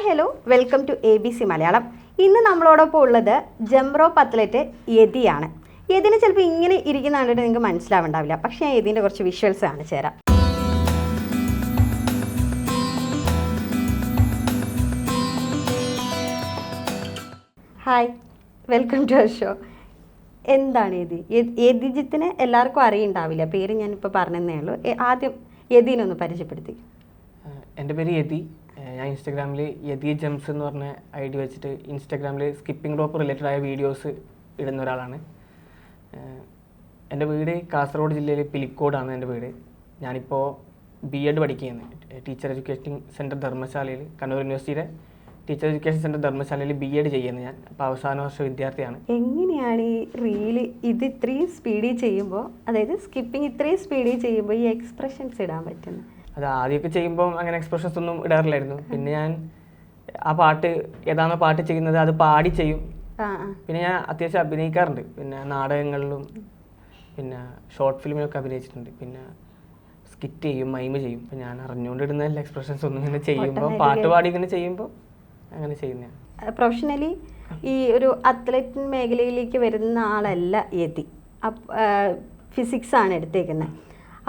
Hello welcome to ABC Malayalam. ഇന്ന് നമ്മളോടൊപ്പം ഉള്ളത് ജംപ് റോപ്പ് അത്ലറ്റ് യതിയാണ്. യതിനെ ചിലപ്പോൾ ഇങ്ങനെ ഇരിക്കുന്ന കണ്ടിട്ട് നിങ്ങൾക്ക് മനസ്സിലാവുണ്ടാവില്ല, പക്ഷേ ഞാൻ യതിൻ്റെ കുറച്ച് വിഷ്വൽസ് കാണിച്ചു തരാം. Hi, welcome to our show. എന്താണ് യതി? യതിജിത്തിനെ എല്ലാവർക്കും അറിയുണ്ടാവില്ല, പേര് ഞാനിപ്പോൾ പറഞ്ഞതേ ഉള്ളൂ. ആദ്യം യതിനെ ഒന്ന് പരിചയപ്പെടുത്തി. എൻ്റെ പേര് യതി. ഞാൻ ഇൻസ്റ്റാഗ്രാമിൽ യതി ജംപ്സ് എന്ന് പറഞ്ഞ ID വെച്ചിട്ട് ഇൻസ്റ്റാഗ്രാമിൽ സ്കിപ്പിംഗ് റോപ്പ് റിലേറ്റഡ് ആയ വീഡിയോസ് ഇടുന്ന ഒരാളാണ്. എൻ്റെ വീട് കാസർഗോഡ് ജില്ലയിൽ പിലിക്കോടാണ് എൻ്റെ വീട്. ഞാനിപ്പോൾ B.Ed പഠിക്കുകയാണ്. ടീച്ചർ എഡ്യൂക്കേഷൻ സെൻറ്റർ ധർമ്മശാലയിൽ, കണ്ണൂർ യൂണിവേഴ്സിറ്റിയുടെ ടീച്ചർ എഡ്യൂക്കേഷൻ സെൻറ്റർ ധർമ്മശാലയിൽ B.Ed ചെയ്യുന്നത് ഞാൻ. അപ്പോൾ അവസാന വർഷ വിദ്യാർത്ഥിയാണ്. എങ്ങനെയാണ് ഈ റീല് ഇത് ഇത്രയും സ്പീഡിൽ ചെയ്യുമ്പോൾ, അതായത് സ്കിപ്പിംഗ് ഇത്രയും സ്പീഡിൽ ചെയ്യുമ്പോൾ ഈ എക്സ്പ്രഷൻസ് ഇടാൻ പറ്റുന്നത്? അത് ആദ്യമൊക്കെ ചെയ്യുമ്പോൾ അങ്ങനെ എക്സ്പ്രഷൻസ് ഒന്നും ഇടാറില്ലായിരുന്നു. പിന്നെ ഞാൻ ആ പാട്ട് ഏതാണോ പാട്ട് ചെയ്യുന്നത് അത് പാടി ചെയ്യും. പിന്നെ ഞാൻ അത്യാവശ്യം അഭിനയിക്കാറുണ്ട്. പിന്നെ നാടകങ്ങളിലും പിന്നെ ഷോർട്ട് ഫിലിമിലൊക്കെ അഭിനയിച്ചിട്ടുണ്ട്. പിന്നെ സ്കിറ്റ് ചെയ്യും, മൈമ് ചെയ്യും. അപ്പം ഞാൻ അറിഞ്ഞുകൊണ്ടിടുന്ന എല്ലാ എക്സ്പ്രഷൻസ് ഒന്നും ഇങ്ങനെ ചെയ്യുമ്പോൾ, പാട്ട് പാടി ഇങ്ങനെ ചെയ്യുമ്പോൾ അങ്ങനെ ചെയ്യുന്നതാണ്. പ്രൊഫഷണലി ഈ ഒരു അത്ലറ്റ് മേഖലയിലേക്ക് വരുന്ന ആളല്ല യതി. ഫിസിക്സ് ആണ് എടുത്തേക്കുന്നത്.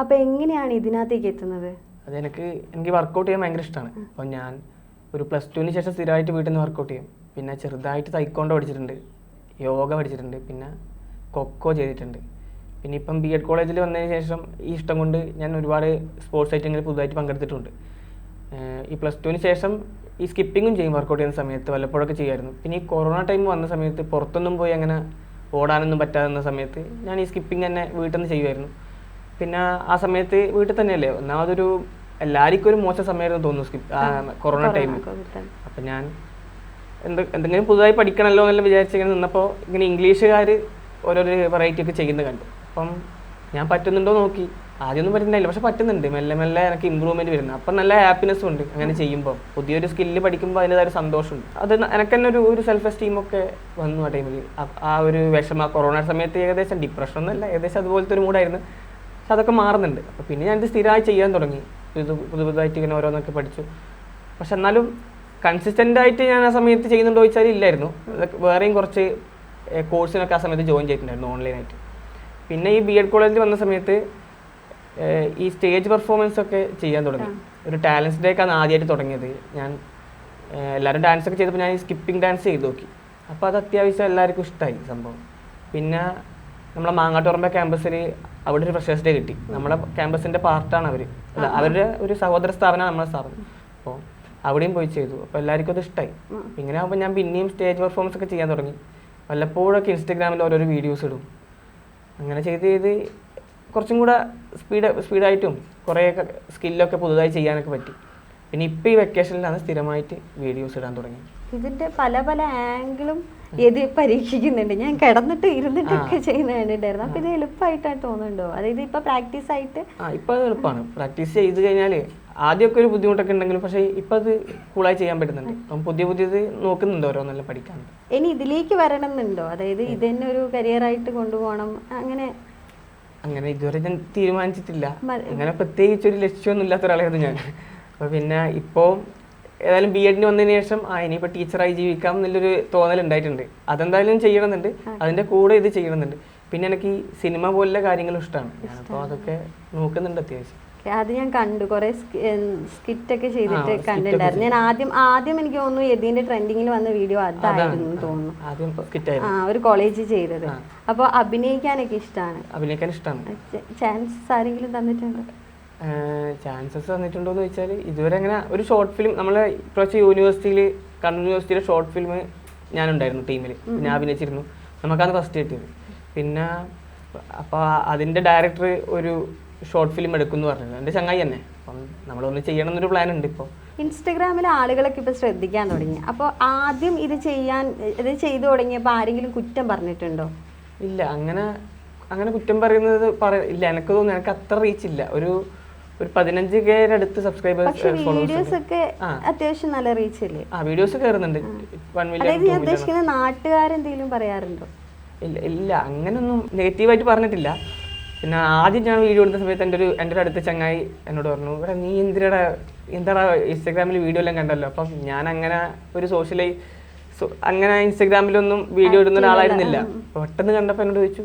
അപ്പോൾ എങ്ങനെയാണ് ഇതിനകത്തേക്ക് എത്തുന്നത്? എനിക്ക് വർക്കൗട്ട് ചെയ്യാൻ ഭയങ്കര ഇഷ്ടമാണ്. അപ്പോൾ ഞാൻ ഒരു +2 ശേഷം സ്ഥിരമായിട്ട് വീട്ടിൽ നിന്ന് വർക്കൗട്ട് ചെയ്യും. പിന്നെ ചെറുതായിട്ട് തൈക്കോണ്ടോ പഠിച്ചിട്ടുണ്ട്, യോഗ പഠിച്ചിട്ടുണ്ട്, പിന്നെ കൊക്കോ ചെയ്തിട്ടുണ്ട്. പിന്നെ ഇപ്പം B.Ed കോളേജിൽ വന്നതിന് ശേഷം ഈ ഇഷ്ടം കൊണ്ട് ഞാൻ ഒരുപാട് സ്പോർട്സ് ഐറ്റങ്ങളിൽ പുതുതായിട്ട് പങ്കെടുത്തിട്ടുണ്ട്. ഈ +2 ശേഷം ഈ സ്കിപ്പിങ്ങും ചെയ്യും വർക്കൗട്ട് ചെയ്യുന്ന സമയത്ത്, വല്ലപ്പോഴൊക്കെ ചെയ്യുമായിരുന്നു. പിന്നെ ഈ കൊറോണ ടൈം വന്ന സമയത്ത് പുറത്തൊന്നും പോയി അങ്ങനെ ഓടാനൊന്നും പറ്റാവുന്ന സമയത്ത് ഞാൻ ഈ സ്കിപ്പിംഗ് തന്നെ വീട്ടിൽ നിന്ന് ചെയ്യുമായിരുന്നു. പിന്നെ ആ സമയത്ത് വീട്ടിൽ തന്നെയല്ലേ, ഒന്നാമതൊരു എല്ലാവർക്കും ഒരു മോശം സമയമായിരുന്നു തോന്നുന്നു കൊറോണ ടൈം. അപ്പം ഞാൻ എന്തെങ്കിലും പുതുതായി പഠിക്കണമല്ലോ എന്നെല്ലാം വിചാരിച്ചിങ്ങനെ നിന്നപ്പോൾ ഇങ്ങനെ ഇംഗ്ലീഷുകാർ ഓരോരോ വെറൈറ്റി ഒക്കെ ചെയ്യുന്നത് കണ്ടു. അപ്പം ഞാൻ പറ്റുന്നുണ്ടോ നോക്കി. ആദ്യമൊന്നും പറ്റുന്നില്ല, പക്ഷെ പറ്റുന്നുണ്ട്. മെല്ലെ മെല്ലെ എനിക്ക് ഇമ്പ്രൂവ്മെൻറ്റ് വരുന്നത്. അപ്പം നല്ല ഹാപ്പിനെസ്സും ഉണ്ട് അങ്ങനെ ചെയ്യുമ്പോൾ. പുതിയൊരു സ്കില്ല് പഠിക്കുമ്പോൾ അതിൻ്റെതായ സന്തോഷമുണ്ട്. അത് എനിക്ക് തന്നെ ഒരു സെൽഫ് എസ്റ്റീമൊക്കെ വന്നു ആ ടൈമിൽ. ആ ഒരു വിഷമം കൊറോണ സമയത്ത് ഏകദേശം ഡിപ്രഷനൊന്നുമല്ല, ഏകദേശം അതുപോലത്തെ ഒരു മൂഡായിരുന്നു. പക്ഷെ അതൊക്കെ മാറുന്നുണ്ട്. അപ്പോൾ പിന്നെ ഞാനിത് സ്ഥിരമായി ചെയ്യാൻ തുടങ്ങി. പുതുതായിട്ട് ഇങ്ങനെ ഓരോന്നൊക്കെ പഠിച്ചു. പക്ഷെ എന്നാലും കൺസിസ്റ്റൻ്റ് ആയിട്ട് ഞാൻ ആ സമയത്ത് ചെയ്യുന്നുണ്ടോ ചോദിച്ചാൽ ഇല്ലായിരുന്നു. അതൊക്കെ വേറെയും കുറച്ച് കോഴ്സിനൊക്കെ ആ സമയത്ത് ജോയിൻ ചെയ്തിട്ടുണ്ടായിരുന്നു ഓൺലൈനായിട്ട്. പിന്നെ ഈ B.Ed കോളേജിൽ വന്ന സമയത്ത് ഈ സ്റ്റേജ് പെർഫോമൻസ് ഒക്കെ ചെയ്യാൻ തുടങ്ങി. ഒരു ടാലൻസ് ഡേ ഒക്കെയാണ് ആദ്യമായിട്ട് തുടങ്ങിയത്. ഞാൻ എല്ലാവരും ഡാൻസൊക്കെ ചെയ്തപ്പോൾ ഞാൻ ഈ സ്കിപ്പിംഗ് ഡാൻസ് ചെയ്ത് നോക്കി. അപ്പോൾ അത് അത്യാവശ്യം എല്ലാവർക്കും ഇഷ്ടമായി സംഭവം. പിന്നെ നമ്മളെ മാങ്ങാട്ടുപറമ്പ ക്യാമ്പസിൽ അവിടെ ഒരു ഫ്രഷേഴ്സ് ഡേ കിട്ടി. നമ്മുടെ ക്യാമ്പസിൻ്റെ പാർട്ടാണ് അവർ, അവരുടെ ഒരു സഹോദര സ്ഥാപനമാണ് നമ്മളെ സ്ഥാപനം. അപ്പോൾ അവിടെയും പോയി ചെയ്തു. അപ്പോൾ എല്ലാവർക്കും അത് ഇഷ്ടമായി. ഇങ്ങനെ ആകുമ്പോൾ ഞാൻ പിന്നെയും സ്റ്റേജ് പെർഫോമൻസ് ഒക്കെ ചെയ്യാൻ തുടങ്ങി. വല്ലപ്പോഴൊക്കെ ഇൻസ്റ്റഗ്രാമിൽ ഓരോരോ വീഡിയോസ് ഇടും. അങ്ങനെ ചെയ്ത് കുറച്ചും കൂടെ സ്പീഡായിട്ടും കുറേയൊക്കെ സ്കില്ലൊക്കെ പുതുതായി ചെയ്യാനൊക്കെ പറ്റി. പിന്നെ ഇപ്പോൾ ഈ വെക്കേഷനിലാണ് സ്ഥിരമായിട്ട് വീഡിയോസ് ഇടാൻ തുടങ്ങി. ഇതിൻ്റെ പല പല ആംഗിളും ഇത് പരീക്ഷിക്കുന്നുണ്ട്. ഞാൻ കിടന്നിട്ട് ഇരുന്നിട്ടൊക്കെ ചെയ്യുന്ന കണ്ടിട്ടായിരുന്നു. അപ്പോൾ ഇത് എളുപ്പമായിട്ടാണ് തോന്നുന്നുണ്ടോ? അതായത് ഇപ്പോൾ പ്രാക്ടീസ് ആയിട്ട് ഇപ്പോൾ അത് എളുപ്പമാണ്. പ്രാക്ടീസ് ചെയ്ത് കഴിഞ്ഞാൽ ആദ്യമൊക്കെ ഒരു ബുദ്ധിമുട്ടൊക്കെ ഉണ്ടെങ്കിലും പക്ഷേ ഇപ്പോൾ അത് കൂളായി ചെയ്യാൻ പറ്റുന്നുണ്ട്. അപ്പം പുതിയത് നോക്കുന്നുണ്ട്, ഓരോന്നെല്ലാം പഠിക്കാൻ. ഇനി ഇതിലേക്ക് വരണം എന്നുണ്ടോ? അതായത് ഇത് തന്നെ ഒരു കരിയറായിട്ട് കൊണ്ടുപോകണം, അങ്ങനെ ഇതുവരെ ഞാൻ തീരുമാനിച്ചിട്ടില്ല. അങ്ങനെ പ്രത്യേകിച്ച് ഒരു ലക്ഷ്യമൊന്നും ഇല്ലാത്ത ഒരാളായിരുന്നു ഞാൻ. അപ്പോൾ പിന്നെ ഇപ്പോൾ ഏതായാലും B.Edന് വന്നതിന് ശേഷം ഇനിയിപ്പോൾ ടീച്ചറായി ജീവിക്കാം എന്നുള്ളൊരു തോന്നലുണ്ടായിട്ടുണ്ട്. അതെന്തായാലും ചെയ്യണമെന്നുണ്ട്. അതിൻ്റെ കൂടെ ഇത് ചെയ്യണമെന്നുണ്ട്. പിന്നെ എനിക്ക് ഈ സിനിമ പോലുള്ള കാര്യങ്ങളും ഇഷ്ടമാണ്. ഞാനപ്പോൾ അതൊക്കെ നോക്കുന്നുണ്ട് അത്യാവശ്യം. അത് ഞാൻ കണ്ടു, കുറേ സ്കിറ്റൊക്കെ ചെയ്തിട്ട് കണ്ടിട്ടുണ്ടായിരുന്നു. ഞാൻ ആദ്യം എനിക്ക് തോന്നുന്നു യതിന്റെ ട്രെൻഡിങ്ങിൽ വന്ന വീഡിയോ അതായിരുന്നു തോന്നുന്നു, ഒരു കോളേജിൽ ചെയ്തത്. അപ്പോൾ അഭിനയിക്കാനൊക്കെ ഇഷ്ടമാണ്. ചാൻസസ് ആരെങ്കിലും തന്നിട്ടുണ്ടോ? ചാൻസസ് തന്നിട്ടുണ്ടോയെന്ന് ചോദിച്ചാൽ ഇതുവരെ അങ്ങനെ ഒരു ഷോർട്ട് ഫിലിം നമ്മളെ ഇപ്രാവശ്യം കണ്ണൂർ യൂണിവേഴ്സിറ്റിയിലെ ഷോർട്ട് ഫിലിം ഞാനുണ്ടായിരുന്നു ടീമിൽ. ഞാൻ അഭിനയിച്ചിരുന്നു. നമുക്കത് ഫസ്റ്റ് കിട്ടിയത്. പിന്നെ അപ്പോൾ അതിൻ്റെ ഡയറക്ടർ ഒരു ഷോർട്ട് ഫിലിം എടുക്കുമെന്ന് പറഞ്ഞത് എൻ്റെ ചങ്ങായി തന്നെ. അപ്പം നമ്മളൊന്ന് ചെയ്യണം എന്നൊരു പ്ലാൻ ഉണ്ട്. ഇപ്പോൾ ഇൻസ്റ്റഗ്രാമിൽ ആളുകളൊക്കെ ഇപ്പോൾ ശ്രദ്ധിക്കാൻ തുടങ്ങി. അപ്പോൾ ആദ്യം ഇത് ചെയ്തു തുടങ്ങിയപ്പോൾ ആരെങ്കിലും കുറ്റം പറഞ്ഞിട്ടുണ്ടോ? ഇല്ല, അങ്ങനെ കുറ്റം പറയുന്നത് ഇല്ല. എനിക്ക് തോന്നുന്നു എനിക്ക് അത്ര റീച്ച് ഇല്ല. ഒരു 15K അടുത്ത് സബ്സ്ക്രൈബേഴ്സ്, വീഡിയോസ് ഒക്കെ അത്യാവശ്യം നല്ല റീച്ച് അല്ലേ? വീഡിയോസ് കയറുന്നുണ്ട്. 1 മില്യൺ. ഉദ്ദേശിക്കുന്നത് നാട്ടുകാരെന്തെങ്കിലും പറയാറുണ്ടോ? ഇല്ല, അങ്ങനൊന്നും നെഗറ്റീവായിട്ട് പറഞ്ഞിട്ടില്ല. പിന്നെ ആദ്യം ഞാൻ വീഡിയോ എടുത്ത സമയത്ത് എൻ്റെ ഒരു അടുത്ത ചങ്ങായി എന്നോട് പറഞ്ഞു, ഇവിടെ നീ എന്താടാ ഇൻസ്റ്റാഗ്രാമിൽ വീഡിയോ എല്ലാം കണ്ടല്ലോ. അപ്പം ഞാൻ അങ്ങനെ ഒരു അങ്ങനെ ഇൻസ്റ്റാഗ്രാമിലൊന്നും വീഡിയോ ഇടുന്ന ഒരാളായിരുന്നില്ല. അപ്പോൾ പെട്ടെന്ന് കണ്ടപ്പോൾ എന്നോട് ചോദിച്ചു,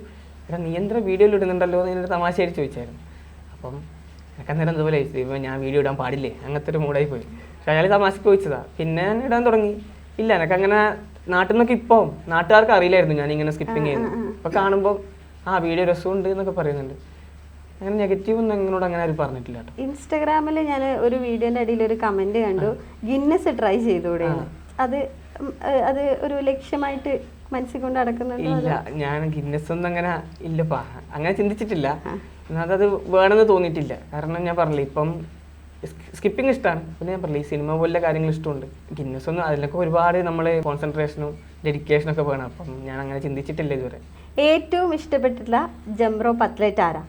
എടാ നീ വീഡിയോയിൽ ഇടുന്നുണ്ടല്ലോ എന്ന് എന്നൊരു തമാശയായിട്ട് ചോദിച്ചായിരുന്നു. അപ്പം എനിക്ക് അന്നേരം അതുപോലെ ഇപ്പം ഞാൻ വീഡിയോ ഇടാൻ പാടില്ലേ, അങ്ങനത്തെ ഒരു മൂടായി പോയി. പക്ഷെ അയാൾ തമാശക്ക് ചോദിച്ചതാ. പിന്നെ ഞാൻ ഇടാൻ തുടങ്ങി. ഇല്ല എനിക്കങ്ങനെ നാട്ടിൽ നിന്നൊക്കെ ഇപ്പം നാട്ടുകാർക്ക് അറിയില്ലായിരുന്നു ഞാനിങ്ങനെ സ്കിപ്പിങ് ചെയ്യുന്നു. അപ്പോൾ കാണുമ്പോൾ വീഡിയോ രസമുണ്ട് എന്നൊക്കെ പറയുന്നുണ്ട്. അങ്ങനെ നെഗറ്റീവ് ഒന്നും എന്നോട് അങ്ങനെ ആരും പറഞ്ഞിട്ടില്ല കേട്ടോ. ഇൻസ്റ്റാഗ്രാമിൽ ഞാൻ ഒരു വീഡിയോന്റെ അടിയിൽ ഒരു കമന്റ് കണ്ടു, ഗിന്നസ് ട്രൈ ചെയ്തുകൂടെ? അത് ഒരു ലക്ഷ്യമായിട്ട് മനസ്സിൽ കൊണ്ട് നടക്കുന്നുണ്ട്? ഇല്ല, ഞാൻ ഗിന്നസ് ഒന്നും അങ്ങനെ ഇല്ലപ്പാ, അങ്ങനെ ചിന്തിച്ചിട്ടില്ല. അത് വേണമെന്ന് തോന്നിയിട്ടില്ല. കാരണം ഞാൻ പറഞ്ഞില്ല, ഇപ്പം സ്കിപ്പിംഗ് ഇഷ്ടമാണ്. പിന്നെ ഞാൻ പറഞ്ഞില്ല, ഈ സിനിമ പോലുള്ള കാര്യങ്ങൾ ഇഷ്ടമുണ്ട്. ഗിന്നസ് ഒന്നും അതിലൊക്കെ ഒരുപാട് നമ്മൾ കോൺസെൻട്രേഷനും ഡെഡിക്കേഷനും ഒക്കെ വേണം. അപ്പം ഞാൻ അങ്ങനെ ചിന്തിച്ചിട്ടില്ല ഇതുവരെ. ഏറ്റവും ഇഷ്ടപ്പെട്ടിട്ടുള്ള ജംറോ അത്ലറ്റ് ആരാ?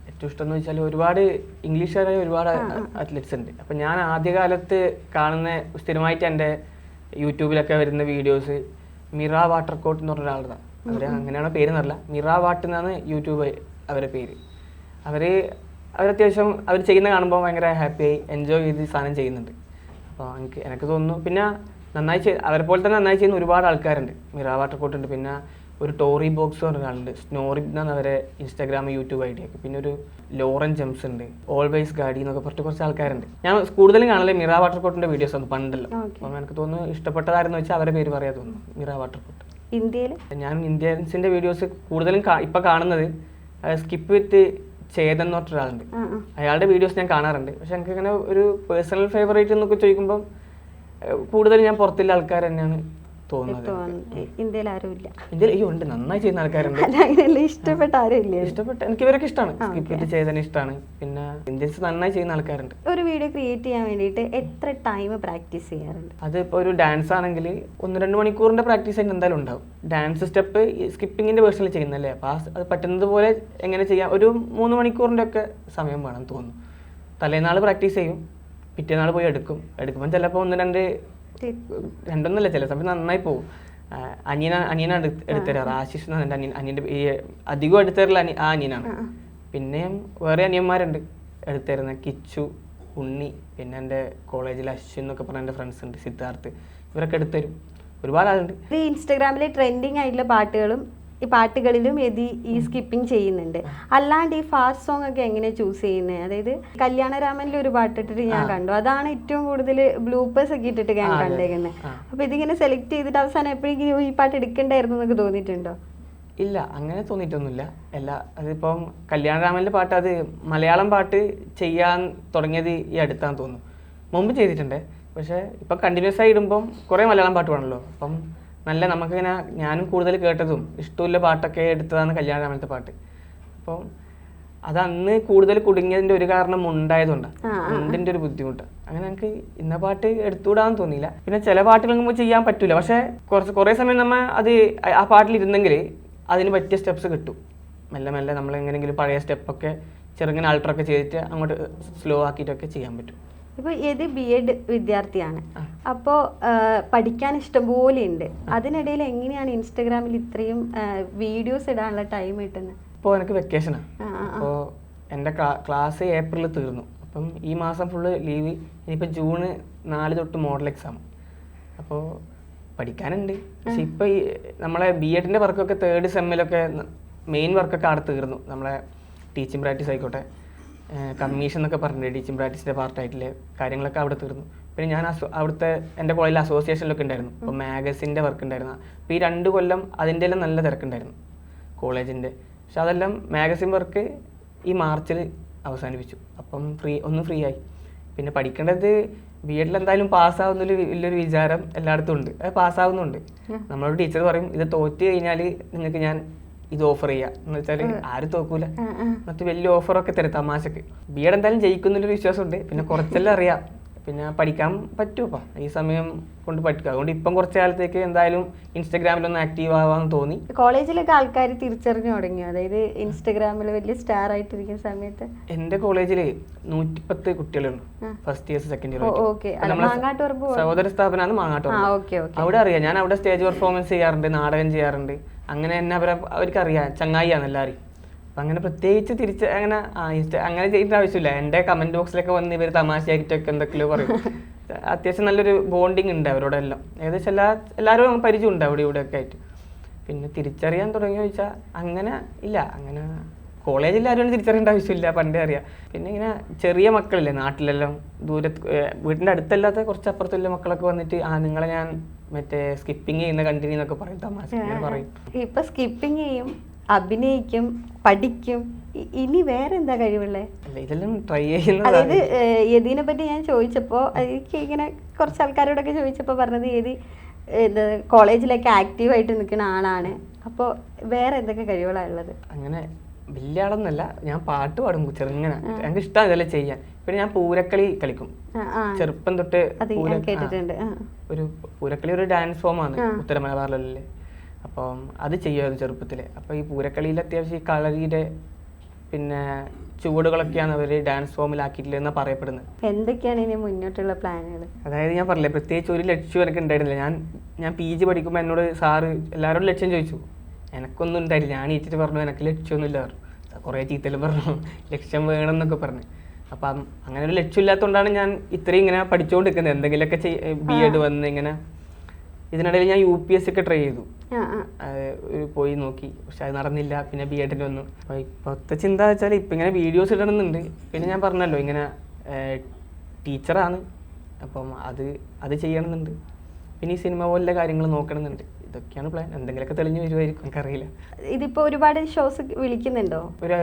ഏറ്റവും ഇഷ്ടം എന്ന് വെച്ചാൽ ഒരുപാട് ഇംഗ്ലീഷുകാരായ ഒരുപാട് അത്ലറ്റ്സ് ഉണ്ട്. അപ്പം ഞാൻ ആദ്യകാലത്ത് കാണുന്ന സ്ഥിരമായിട്ട് എൻ്റെ യൂട്യൂബിലൊക്കെ വരുന്ന വീഡിയോസ് മിറ വാട്ടർകോട്ട് എന്ന് പറഞ്ഞ ഒരാളാണ്. അങ്ങനെയാണ് പേര് എന്നറിയില്ല, മിറ വാട്ട് എന്നാണ് യൂട്യൂബ് അവരുടെ പേര്. അവരത്യാവശ്യം അവർ ചെയ്യുന്ന കാണുമ്പോൾ ഭയങ്കര ഹാപ്പിയായി എൻജോയ് ചെയ്ത് സാധനം ചെയ്യുന്നുണ്ട്. അപ്പോൾ എനിക്ക് തോന്നുന്നു. പിന്നെ അവരെ പോലെ തന്നെ നന്നായി ചെയ്യുന്ന ഒരുപാട് ആൾക്കാരുണ്ട്. മിറ വാട്ടർകോട്ട് ഉണ്ട്, പിന്നെ ഒരു ടോറി ബോക്സ് പറഞ്ഞ ഒരാളുണ്ട്, സ്നോറിബ് എന്നാണ് അവരെ ഇൻസ്റ്റാഗ്രാം യൂട്യൂബ് ഐ ഡി ഒക്കെ. പിന്നെ ഒരു ലോറൻ ജെംസ് ഉണ്ട്, ഓൾവേസ് ഗാഡി എന്നൊക്കെ പറഞ്ഞിട്ട് കുറച്ച് ആൾക്കാരുണ്ട്. ഞാൻ കൂടുതലും കാണല്ലേ മിറ വാട്ടർകോട്ടിന്റെ വീഡിയോസ് ആണ് പണ്ടല്ലോ. അപ്പം എനിക്ക് തോന്നുന്നു ഇഷ്ടപ്പെട്ടതാരെന്ന് വെച്ചാൽ അവരെ പേര് പറയാൻ തോന്നുന്നു, മിറ വാട്ടർകോട്ട്. ഇന്ത്യയിൽ ഞാൻ ഇന്ത്യൻസിന്റെ വീഡിയോസ് കൂടുതലും ഇപ്പൊ കാണുന്നത് സ്കിപ്പ് വിത്ത് ചേതൻ എന്ന് പറഞ്ഞ ഒരാളുണ്ട്. അയാളുടെ വീഡിയോസ് ഞാൻ കാണാറുണ്ട്. പക്ഷെ എനിക്ക് ഇങ്ങനെ ഒരു പേഴ്സണൽ ഫേവറേറ്റ് എന്നൊക്കെ ചോദിക്കുമ്പോൾ കൂടുതൽ ഞാൻ പുറത്തുള്ള ആൾക്കാർ തന്നെയാണ് തോന്നുന്നത്. ഇന്ത്യയിൽ ആരും ഇല്ല. ഇന്ത്യയിൽ ഉണ്ട്, നന്നായി ചെയ്യുന്ന ആൾക്കാരുണ്ട്. ഇഷ്ടപ്പെട്ട ആരും ഇല്ല? ഇഷ്ടപ്പെട്ട എനിക്ക് ഇവരൊക്കെ ഇഷ്ടമാണ്. സ്കിപ്പ് വിത്ത് ചേതൻ ഇഷ്ടമാണ്. പിന്നെ ഇന്ത്യൻസ് നന്നായി ചെയ്യുന്ന ആൾക്കാരുണ്ട്. ഒരു വീഡിയോ ക്രിയേറ്റ് ചെയ്യാൻ വേണ്ടിയിട്ട് എത്ര ടൈം പ്രാക്ടീസ് ചെയ്യാറുണ്ട്? അതിപ്പോൾ ഒരു ഡാൻസ് ആണെങ്കിൽ 1-2 മണിക്കൂറിന്റെ പ്രാക്ടീസ് ആയിട്ട് എന്തായാലും ഉണ്ടാവും. ഡാൻസ് സ്റ്റെപ്പ് സ്കിപ്പിങ്ങിന്റെ വേർഷനിൽ ചെയ്യുന്നല്ലേ, അപ്പോൾ അത് പറ്റുന്നത് പോലെ എങ്ങനെ ചെയ്യാം. ഒരു 3 മണിക്കൂറിന്റെ ഒക്കെ സമയം വേണം തോന്നുന്നു. തലേനാൾ പ്രാക്ടീസ് ചെയ്യും, പിറ്റേനാൾ പോയി എടുക്കുമ്പോൾ ചിലപ്പോൾ 1-2 രണ്ടൊന്നുമല്ല, ചില സമയത്ത് നന്നായി പോകും. അനിയനാണ് എടുത്തരാറ്. ആശിഷ് എന്നാണ് എൻ്റെ അനിയൻ്റെ അധികം എടുത്തരല ആ അനിയനാണ്. പിന്നെയും വേറെ അനിയന്മാരുണ്ട് എടുത്തരുന്ന, കിച്ചു, ഉണ്ണി, പിന്നെ എൻ്റെ കോളേജിൽ അശ്വിൻ എന്നൊക്കെ പറഞ്ഞ എൻ്റെ ഫ്രണ്ട്സ് ഉണ്ട്, സിദ്ധാർത്ഥ്, ഇവരൊക്കെ എടുത്തരും. ഒരുപാട് ആളുണ്ട്. ഇൻസ്റ്റാഗ്രാമിലെ ട്രെൻഡിങ് ആയിട്ടുള്ള പാട്ടുകളിലും ഈ സ്കിപ്പിംഗ് ചെയ്യുന്നുണ്ട്. അല്ലാണ്ട് ഈ ഫാസ്റ്റ് സോങ് ഒക്കെ എങ്ങനെ ചൂസ് ചെയ്യുന്നത്? അതായത് കല്യാണരാമനിൽ ഒരു പാട്ടിട്ടിട്ട് ഞാൻ കണ്ടു, അതാണ് ഏറ്റവും കൂടുതൽ ബ്ലൂപ്പേഴ്സ് ഒക്കെ ഇട്ടിട്ട് ഞാൻ കണ്ടേക്കുന്നത്. അപ്പൊ ഇതിങ്ങനെ സെലക്ട് ചെയ്തിട്ട് അവസാനം എപ്പോഴെങ്കിലും ഈ പാട്ട് എടുക്കണ്ടായിരുന്നു എന്നൊക്കെ തോന്നിയിട്ടുണ്ടോ? ഇല്ല, അങ്ങനെ തോന്നിയിട്ടൊന്നുമില്ല. അതിപ്പം കല്യാണരാമനിലെ പാട്ട്, അത് മലയാളം പാട്ട് ചെയ്യാൻ തുടങ്ങിയത് ഈ അടുത്താന്ന് തോന്നുന്നു. മുമ്പ് ചെയ്തിട്ടുണ്ട്, പക്ഷെ ഇപ്പം കണ്ടിന്യൂസ് ആയി ഇടുമ്പം കുറേ മലയാളം പാട്ട് വേണമല്ലോ. അപ്പം നമുക്കിങ്ങനെ ഞാനും കൂടുതൽ കേട്ടതും ഇഷ്ടമുള്ള പാട്ടൊക്കെ എടുത്തതാണ് കല്യാണരാമനത്തെ പാട്ട്. അപ്പം അത് അന്ന് കൂടുതൽ കുടുങ്ങിയതിൻ്റെ ഒരു കാരണം ഉണ്ടായതുകൊണ്ടാണ്, മുണ്ടിൻ്റെ ഒരു ബുദ്ധിമുട്ട്. അങ്ങനെ എനിക്ക് ഇന്ന പാട്ട് എടുത്തുകൂടാന്ന് തോന്നിയില്ല. പിന്നെ ചില പാട്ടുകൾ നമുക്ക് ചെയ്യാൻ പറ്റൂല, പക്ഷെ കുറേ സമയം നമ്മൾ ആ പാട്ടിലിരുന്നെങ്കിൽ അതിന് പറ്റിയ സ്റ്റെപ്സ് കിട്ടും. മെല്ലെ മെല്ലെ നമ്മൾ എങ്ങനെയെങ്കിലും പഴയ സ്റ്റെപ്പൊക്കെ ചെറുങ്ങനെ ആൾട്ടറൊക്കെ ചെയ്തിട്ട് അങ്ങോട്ട് സ്ലോ ആക്കിയിട്ടൊക്കെ ചെയ്യാൻ പറ്റും. ഇപ്പോൾ B.Ed വിദ്യാർത്ഥിയാണ്, അപ്പോൾ പഠിക്കാൻ ഇഷ്ടംപോലെ ഉണ്ട്. അതിനിടയിൽ എങ്ങനെയാണ് ഇൻസ്റ്റാഗ്രാമിൽ ഇത്രയും വീഡിയോസ് ഇടാനുള്ള ടൈം കിട്ടുന്നത്? ഇപ്പോൾ എനിക്ക് വെക്കേഷനാണ്. അപ്പോൾ എൻ്റെ ക്ലാസ് ഏപ്രിലിൽ തീർന്നു. അപ്പം ഈ മാസം ഫുള്ള് ലീവ്. ഇനിയിപ്പോൾ ജൂൺ 4 തൊട്ട് മോഡൽ എക്സാം. അപ്പോൾ പഠിക്കാനുണ്ട്. പക്ഷെ ഇപ്പോൾ നമ്മളെ B.Edന്റെ വർക്കൊക്കെ 3rd സെമ്മിലൊക്കെ മെയിൻ വർക്കൊക്കെ അവിടെ തീർന്നു. നമ്മളെ ടീച്ചിങ് പ്രാക്ടീസ് ആയിക്കോട്ടെ, കമ്മീഷൻ എന്നൊക്കെ പറഞ്ഞിട്ടുണ്ട്, ടീച്ചിങ് പ്രാക്ടീസിൻ്റെ പാർട്ടായിട്ടുള്ള കാര്യങ്ങളൊക്കെ അവിടെ തീർന്നു. പിന്നെ ഞാൻ അവിടുത്തെ എൻ്റെ കോളേജിൽ അസോസിയേഷനിലൊക്കെ ഉണ്ടായിരുന്നു. അപ്പോൾ മാഗസിൻ്റെ വർക്ക് ഉണ്ടായിരുന്നു. അപ്പോൾ ഈ 2 കൊല്ലം അതിൻ്റെ എല്ലാം നല്ല തിരക്കുണ്ടായിരുന്നു കോളേജിൻ്റെ. പക്ഷെ അതെല്ലാം മാഗസിൻ വർക്ക് ഈ മാർച്ചിൽ അവസാനിപ്പിച്ചു. അപ്പം ഫ്രീ ആയി. പിന്നെ പഠിക്കേണ്ടത് B.Edൽ എന്തായാലും പാസ്സാവുന്നൊരു വലിയൊരു വിചാരം എല്ലായിടത്തും ഉണ്ട്. അത് പാസ്സാവുന്നുണ്ട്. നമ്മളോട് ടീച്ചർ പറയും, ഇത് തോറ്റ് കഴിഞ്ഞാൽ നിങ്ങൾക്ക് ഞാൻ ഇത് ഓഫർ ചെയ്യുക എന്ന് വെച്ചാൽ ആരും തോക്കൂല, മറ്റു വലിയ ഓഫറൊക്കെ തരും തമാശക്ക്. B.Ed എന്തായാലും ജയിക്കുന്നൊരു വിശ്വാസമുണ്ട്. പിന്നെ കുറച്ചെല്ലാം അറിയാം, പിന്നെ പഠിക്കാൻ പറ്റുമോ ഈ സമയം കൊണ്ട് പഠിക്കുക. അതുകൊണ്ട് ഇപ്പം കുറച്ച് കാലത്തേക്ക് എന്തായാലും ഇൻസ്റ്റാഗ്രാമിലൊന്ന് ആക്റ്റീവ് ആവാന്ന് തോന്നി. കോളേജിലൊക്കെ ആൾക്കാർ തിരിച്ചറിഞ്ഞു തുടങ്ങിയോ? അതായത് ഇൻസ്റ്റാഗ്രാമിൽ വലിയ സ്റ്റാർ ആയിട്ടിരിക്കുന്ന സമയത്ത്? എൻ്റെ കോളേജിൽ 110 കുട്ടികളുണ്ട്, ഫസ്റ്റ് ഇയർ സെക്കൻഡ് ഇയർ. സഹോദര സ്ഥാപനമാണ് മാങ്ങാട്ടുറമ്പ്. അവിടെ അറിയാം, ഞാൻ അവിടെ സ്റ്റേജ് പെർഫോമൻസ് ചെയ്യാറുണ്ട്, നാടകം ചെയ്യാറുണ്ട്. അങ്ങനെ തന്നെ അവർക്കറിയാം, ചങ്ങായിയാണ് എല്ലാവരും. അപ്പം അങ്ങനെ പ്രത്യേകിച്ച് തിരിച്ച് അങ്ങനെ അങ്ങനെ ചെയ്യേണ്ട ആവശ്യമില്ല. എൻ്റെ കമൻറ്റ് ബോക്സിലൊക്കെ വന്ന് ഇവർ തമാശയായിട്ടൊക്കെ എന്തൊക്കെയോ പറയും. അത്യാവശ്യം നല്ലൊരു ബോണ്ടിങ് ഉണ്ട് അവരോടെല്ലാം. ഏകദേശം എല്ലാവരും പരിചയമുണ്ട് അവിടെ ഇവിടെയൊക്കെ ആയിട്ട്. പിന്നെ തിരിച്ചറിയാൻ തുടങ്ങി ചോദിച്ചാൽ അങ്ങനെ ഇല്ല. അങ്ങനെ കോളേജിൽ ആരും തിരിച്ചറിയേണ്ട ആവശ്യമില്ല, പണ്ടേ അറിയാം. പിന്നെ ഇങ്ങനെ ചെറിയ മക്കളില്ലേ നാട്ടിലെല്ലാം ദൂരത്ത് വീട്ടിൻ്റെ അടുത്തല്ലാത്ത കുറച്ച് അപ്പുറത്തുള്ള മക്കളൊക്കെ വന്നിട്ട് നിങ്ങളെ ഞാൻ മറ്റേ സ്കിപ്പിങ് ചെയ്യുന്ന കണ്ടിന്യൂ എന്നൊക്കെ പറയും, തമാശ പറയും. ഇപ്പൊ സ്കിപ്പിങ് ചെയ്യും, അഭിനയിക്കും, പഠിക്കും. ഇനി വേറെ എന്താ കഴിവുള്ളേ? ഇതെല്ലാം ട്രൈ ചെയ്യുന്നത്. അതായത് യതിനെ പറ്റി ഞാൻ ചോദിച്ചപ്പോ എനിക്ക് ഇങ്ങനെ കുറച്ച് ആൾക്കാരോടൊക്കെ ചോദിച്ചപ്പോ പറഞ്ഞത് യതി കോളേജിലൊക്കെ ആക്റ്റീവായിട്ട് നിൽക്കുന്ന ആളാണ്. അപ്പോൾ വേറെ എന്തൊക്കെ കഴിവുകളാണ് ഉള്ളത്? അങ്ങനെ വലിയ ആളൊന്നല്ല, ഞാൻ പാട്ട് പാടും ചെറുങ്ങനെ. എനിക്ക് ഇഷ്ടമാണ് ഇതെല്ലാം ചെയ്യാൻ. പിന്നെ ഞാൻ പൂരക്കളി കളിക്കും ചെറുപ്പം തൊട്ട്. ഒരു പൂരക്കളി ഒരു ഡാൻസ് ഫോമാണ് ഉത്തര മലബാറിലല്ലേ. അപ്പം അത് ചെയ്യുമായിരുന്നു ചെറുപ്പത്തിൽ. അപ്പോൾ ഈ പൂരക്കളിയിൽ അത്യാവശ്യം ഈ കളരിയുടെ പിന്നെ ചുവടുകളൊക്കെയാണ് അവർ ഡാൻസ് ഫോമിലാക്കിയിട്ടില്ലെന്നാണ് പറയപ്പെടുന്നത്. എന്തൊക്കെയാണ് ഇനി മുന്നോട്ടുള്ള പ്ലാനുകൾ? അതായത് ഞാൻ പറഞ്ഞില്ലേ, പ്രത്യേകിച്ച് ഒരു ലക്ഷ്യം എനിക്ക് ഉണ്ടായിരുന്നില്ല. ഞാൻ PG പഠിക്കുമ്പോൾ എന്നോട് സാറ് എല്ലാവരോടും ലക്ഷ്യം ചോദിച്ചു. എനക്കൊന്നും ഉണ്ടായില്ല. ഞാൻ ഈച്ചിട്ട് പറഞ്ഞു എനിക്ക് ലക്ഷ്യമൊന്നുമില്ല പറഞ്ഞു. കുറേ ചീത്തലും പറഞ്ഞു ലക്ഷ്യം വേണമെന്നൊക്കെ പറഞ്ഞു. അപ്പം അങ്ങനെ ഒരു ലക്ഷ്യമില്ലാത്തതുകൊണ്ടാണ് ഞാൻ ഇത്രയും ഇങ്ങനെ പഠിച്ചുകൊണ്ടിരിക്കുന്നത്. എന്തെങ്കിലുമൊക്കെ B.Ed വന്ന് ഇങ്ങനെ. ഇതിനിടയിൽ ഞാൻ UPSC ഒക്കെ ട്രൈ ചെയ്തു, പോയി നോക്കി. പക്ഷെ അത് നടന്നില്ല. പിന്നെ B.Ed വന്നു. അപ്പോൾ ഇപ്പോഴത്തെ ചിന്ത വെച്ചാൽ ഇപ്പം ഇങ്ങനെ വീഡിയോസ് ഇടണമെന്നുണ്ട്. പിന്നെ ഞാൻ പറഞ്ഞല്ലോ ഇങ്ങനെ ടീച്ചറാണ്, അപ്പം അത് ചെയ്യണമെന്നുണ്ട്. പിന്നെ ഈ സിനിമ പോലുള്ള കാര്യങ്ങൾ നോക്കണമെന്നുണ്ട്. ഇതൊക്കെയാണ് പ്ലാൻ. എന്തെങ്കിലുമൊക്കെ തെളിഞ്ഞു വരുമായിരിക്കും, എനിക്കറിയില്ല. ഇതിപ്പോൾ ഒരുപാട് ഷോസ് വിളിക്കുന്നുണ്ടോ? ഒരു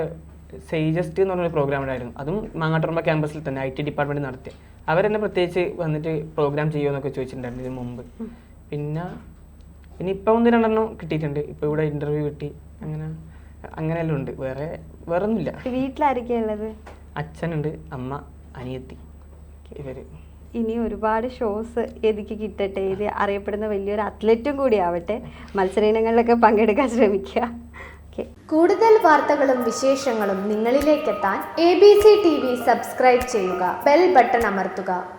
സേജസ്റ്റ് എന്ന് പറഞ്ഞൊരു പ്രോഗ്രാം ഉണ്ടായിരുന്നു. അതും മാങ്ങാട്ടുറമ്പ ക്യാമ്പസിൽ തന്നെ IT ഡിപ്പാർട്ട്മെൻറ്റ് നടത്തിയ. അവരെന്നെ പ്രത്യേകിച്ച് വന്നിട്ട് പ്രോഗ്രാം ചെയ്യുമെന്നൊക്കെ ചോദിച്ചിട്ടുണ്ടായിരുന്നു ഇതിന് മുമ്പ്. പിന്നെ ഇപ്പം 1-2 കിട്ടിയിട്ടുണ്ട്. ഇപ്പോൾ ഇവിടെ ഇൻ്റർവ്യൂ കിട്ടി. അങ്ങനെയെല്ലാം ഉണ്ട്. വേറെ ഒന്നുമില്ല. വീട്ടിലാരൊക്കെയാണ് ഉള്ളത്? അച്ഛനുണ്ട്, അമ്മ, അനിയത്തി, ഇവര്. ഇനി ഒരുപാട് ഷോസ് യതിക്ക് കിട്ടട്ടെ. ഇത് അറിയപ്പെടുന്ന വലിയൊരു അത്ലറ്റും കൂടി ആവട്ടെ. മത്സര ഇനങ്ങളിലൊക്കെ പങ്കെടുക്കാൻ ശ്രമിക്കുക. കൂടുതൽ വാർത്തകളും വിശേഷങ്ങളും നിങ്ങളിലേക്കെത്താൻ ABC TV സബ്സ്ക്രൈബ് ചെയ്യുക, ബെൽ ബട്ടൺ അമർത്തുക.